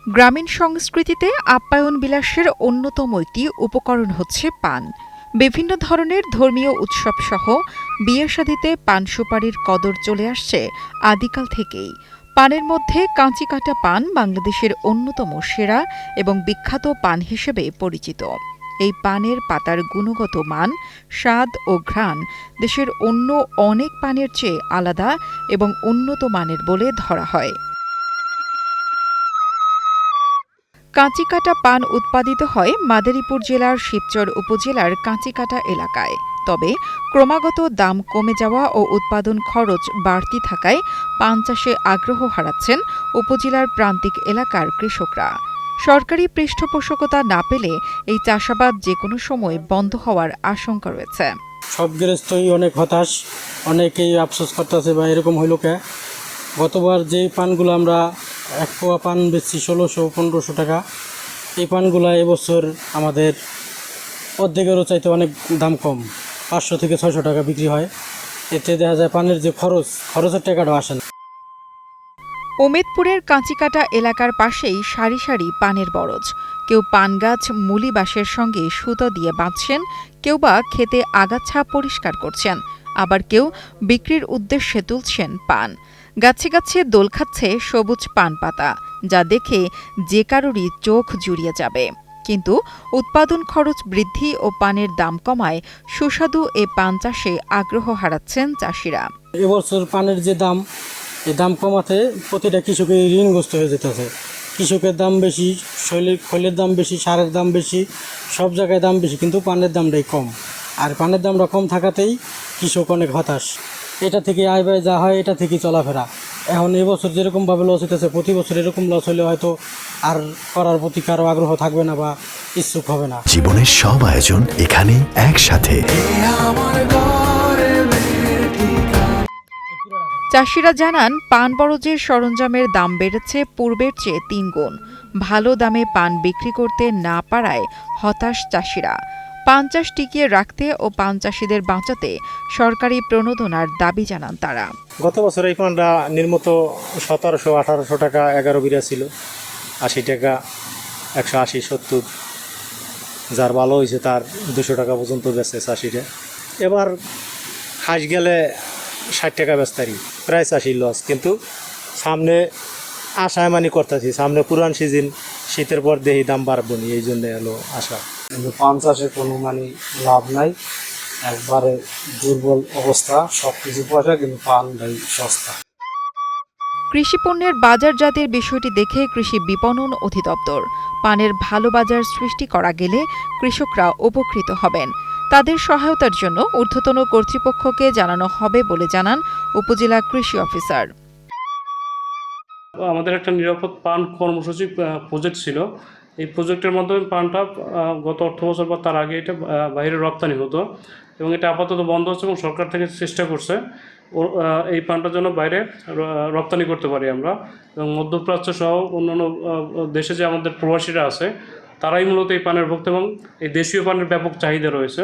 গ্রামীণ সংস্কৃতিতে আপ্যায়ন বিলাসের অন্যতম একটি উপকরণ হচ্ছে পান। বিভিন্ন ধরনের ধর্মীয় উৎসবসহ বিয়ে-শাদীতে পান সুপারির কদর চলে আসছে আদিকাল থেকেই। পানের মধ্যে কাঁচিকাটা পান বাংলাদেশের অন্যতম সেরা এবং বিখ্যাত পান হিসেবে পরিচিত। এই পানের পাতার গুণগত মান, স্বাদ ও ঘ্রাণ দেশের অন্য অনেক পানের চেয়ে আলাদা এবং উন্নত মানের বলে ধরা হয়। কাঁচিকাটা পান উৎপাদিত হয় মাদারীপুর জেলার শিবচর উপজেলার কাঁচিকাটা এলাকায়। তবে ক্রমাগত দাম কমে যাওয়া ও উৎপাদন খরচ বাড়তি থাকায় পান চাষে আগ্রহ হারাচ্ছেন উপজেলার প্রান্তিক এলাকার কৃষকরা। সরকারি পৃষ্ঠপোষকতা না পেলে এই চাষাবাদ যেকোনো সময় বন্ধ হওয়ার আশঙ্কা রয়েছে। সব গৃহস্থই অনেক হতাশ, অনেকেই আফসোস করতেছে বা এরকম হইল কে। গতবার যে পানগুলো আমরা এক পোয়া পান বেচছি ১৬০০-১৫০০ টাকা, এই পানগুলো এবছর আমাদের অর্ধেকেরও চাইতে অনেক দাম কম, ৫০০ থেকে ৬০০ টাকা বিক্রি হয়। এতে দেখা যায় পানের যে খরচের টাকাটাও আসে না। উমেদপুরের কাঁচিকাটা এলাকার পাশেই সারি সারি পানের বরজ। কেউ পান গাছ মুলি বাঁশের সঙ্গে সুতো দিয়ে বাঁধছেন, কেউ বা খেতে আগাছা পরিষ্কার করছেন, আবার কেউ বিক্রির উদ্দেশ্যে তুলছেন পান। গাছে গাছে দোল খাচ্ছে সবুজ পান পাতা, যা দেখে যে কারোরই চোখ জুড়িয়ে যাবে। কিন্তু উৎপাদন খরচ বৃদ্ধি ও পানের দাম কমায় সুস্বাদু এ পান চাষে আগ্রহ হারাচ্ছেন চাষিরা। এবছর পানের যে দাম, এই দাম কমাতে প্রতিটা কৃষকের ঋণগ্রস্ত হয়ে যেতেছে। কৃষকের দাম বেশি, খৈলের দাম বেশি, সারের দাম বেশি, সব জায়গায় দাম বেশি, কিন্তু পানের দামটাই কম। আর পানের দামটা কম থাকাতেই কৃষক অনেক হতাশ। এটা থেকে আয় ব্যয় যা হয় এটা থেকেই চলাফেরা। এখন এবছর যেরকমভাবে লস হইতেছে, প্রতি বছর এরকম লস হলে হয়তো আর করার প্রতি কারো আগ্রহ থাকবে না বা ইচ্ছুক হবে না। জীবনের সব আয়োজন এখানে একসাথে। চাষিরা জানান, পান বরজের সরঞ্জামের দাম বেড়েছে পূর্বের চেয়ে ৩ গুণ। ভালো দামে পান বিক্রি করতে না পারায় হতাশ চাষিরা। পান চাষ টিকিয়ে রাখতে ও পান চাষিদের বাঁচাতে সরকারি প্রণোদনার দাবি জানান তারা। গত বছর এই পানটা নির্মত ১৭০০-১৮০০ টাকা ১১ বিঘা ছিল, ৮০ টাকা, ১৮০-৭০, যার ভালো হয়েছে তার ২০০ টাকা পর্যন্ত বেচে চাষিরা। এবার হাঁস গেলে ৬০ টাকা বেচতারি, প্রায় চাষির লস। কিন্তু সামনে আশায় করতেছি, সামনে পুরান সিজন, শীতের পর দেহি দাম বাড়বো নি, এই জন্য এলো আশা। কিন্তু পান চাষে কোনো লাভ নাই, একবারে দুর্বল অবস্থা, সব কিছু পয়সা, কিন্তু পানটাই সস্তা। কৃষি পণ্যের বাজারজাতের বিষয়টি দেখে কৃষি বিপণন অধিদপ্তর পানের ভালো বাজার সৃষ্টি করা গেলে কৃষকরা উপকৃত হবেন। তাদের সহায়তার জন্য ঊর্ধ্বতন কর্তৃপক্ষকে জানানো হবে বলে জানান উপজেলা কৃষি অফিসার। আমাদের একটা নিরাপদ পান কর্মসূচি প্রজেক্ট ছিল। এই প্রজেক্টের মাধ্যমে পানটা গত অর্থবছর বা তার আগে এটা বাইরে রপ্তানি হতো, এবং এটা আপাতত বন্ধ হচ্ছে এবং সরকার থেকে চেষ্টা করছে এই পানটার জন্য বাইরে রপ্তানি করতে পারি আমরা। এবং মধ্যপ্রাচ্য সহ অন্যান্য দেশে যে আমাদের প্রবাসীরা আছে তারাই মূলত এই পানের ভক্ত, এবং এই দেশীয় পানের ব্যাপক চাহিদা রয়েছে।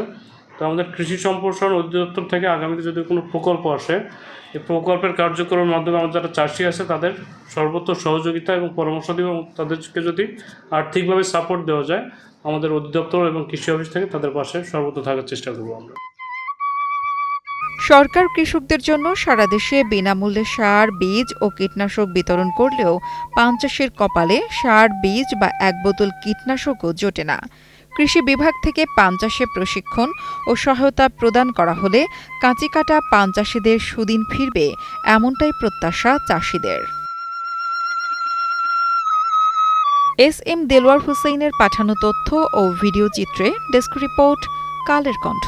তো আমাদের কৃষি সম্প্রসারণ অধিদপ্তর থেকে আগামীতে যদি কোনো প্রকল্প আসে, এই প্রকল্পের কার্যক্রমের মাধ্যমে আমাদের যারা চাষি আছে তাদের সর্বত্র সহযোগিতা এবং পরামর্শ দিব, এবং তাদেরকে যদি আর্থিকভাবে সাপোর্ট দেওয়া যায়, আমাদের অধিদপ্তর এবং কৃষি অফিস থেকে তাদের পাশে সর্বত্র থাকার চেষ্টা করব আমরা। সরকার কৃষকদের জন্য সারা দেশে বিনামূল্যে সার, বীজ ও কীটনাশক বিতরণ করলেও পান চাষের কপালে সার, বীজ বা এক বোতল কীটনাশকও জোটে না। কৃষি বিভাগ থেকে পান চাষে প্রশিক্ষণ ও সহায়তা প্রদান করা হলে কাঁচিকাটা পান চাষিদের সুদিন ফিরবে, এমনটাই প্রত্যাশা চাষিদের। এস.এম. দেলোয়ার হোসেনের পাঠানো তথ্য ও ভিডিও চিত্রে ডেস্ক রিপোর্ট, কালের কণ্ঠ।